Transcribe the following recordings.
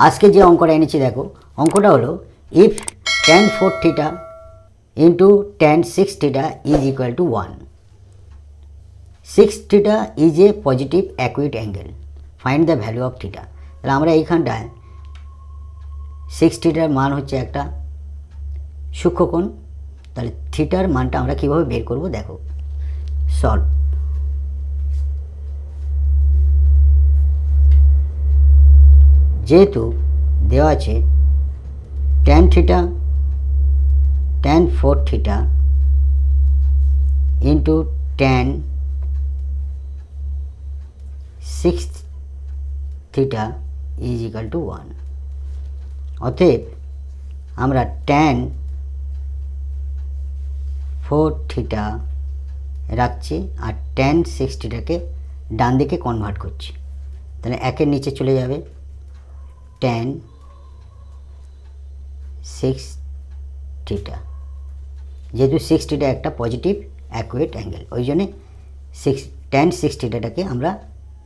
আজকে যে অঙ্কটা এনেছি দেখো, অঙ্কটা হলো if tan 4 theta into tan 6 theta is equal to 1, 6 theta is a positive acute angle, find the value of theta. তাহলে আমরা এইখানটায় 6 থিটার মান হচ্ছে একটা সূক্ষ্মকোণ, তাহলে থিটার মানটা আমরা কীভাবে বের করব দেখো, সলভ। যেহেতু দেওয়া আছে tan theta tan 4 theta into tan 6 theta is equal to 1, অতএব আমরা tan 4 থিটা রাখছি আর tan 6 থিটাকে ডান দিকে কনভার্ট করছি। তাহলে একের নিচে চলে যাবে tan 6 থিটা, যেহেতু 6 থিটা একটা পজিটিভ অ্যাকুয়েট অ্যাঙ্গেল, ওই জন্যে tan 6 থিটাটাকে আমরা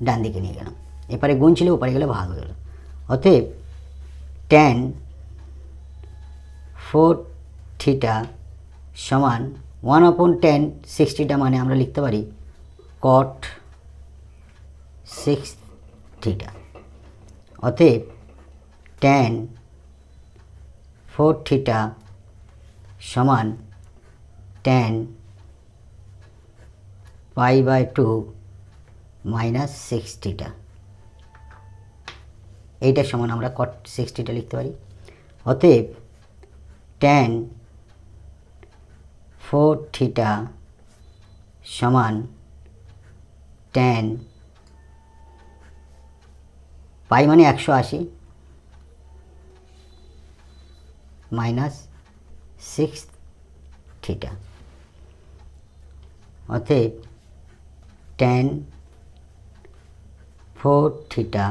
ডান দিকে নিয়ে গেলাম। এপারে গুণ ছিল, ওপারে গেলে ভাগ হয়ে গেল। অতএব tan 4 থিটা সমান 1/tan 6 থিটা, মানে আমরা লিখতে পারি cot 6 থিটা। অতএব tan 4 থিটা সমান tan π/2 মাইনাস 6 থিটা, এইটার সমান আমরা cot 6 থিটা লিখতে পারি। অতএব tan 4 থিটা সমান tan পাই মানে 180 মাইনাস 6 থিটা। অতএব tan 4 থিটা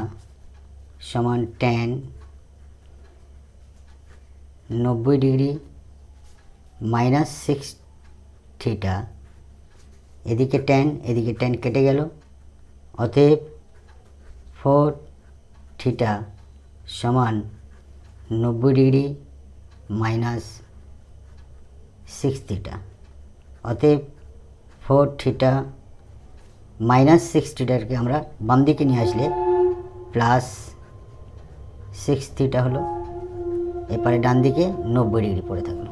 সমান tan 90 ডিগ্রি মাইনাস 6 থিটা, এদিকে tan এদিকে tan কেটে গেল। অতএব 4 থিটা সমান 90 ডিগ্রি মাইনাস 6 থিটা। অতএব 4 থিটা মাইনাস 6 থিটাকে আমরা বাম দিকে নিয়ে আসলে প্লাস 6 থিটা হলো, এরপরে ডান দিকে 90 ডিগ্রি পড়ে থাকলো।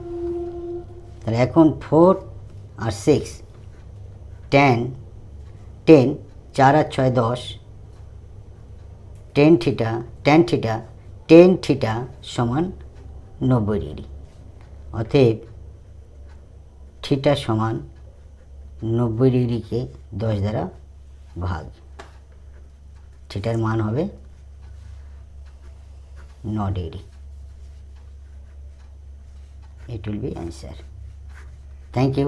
তাহলে এখন 4 আর 6 tan 10 4 আর 6 10, tan থিটা সমান 90 ডিগ্রি। অতএব থিটা সমান 90 ডিগ্রিকে 10 দ্বারা ভাগ, থিটার মান হবে 9 degree. It will be answer. Thank you.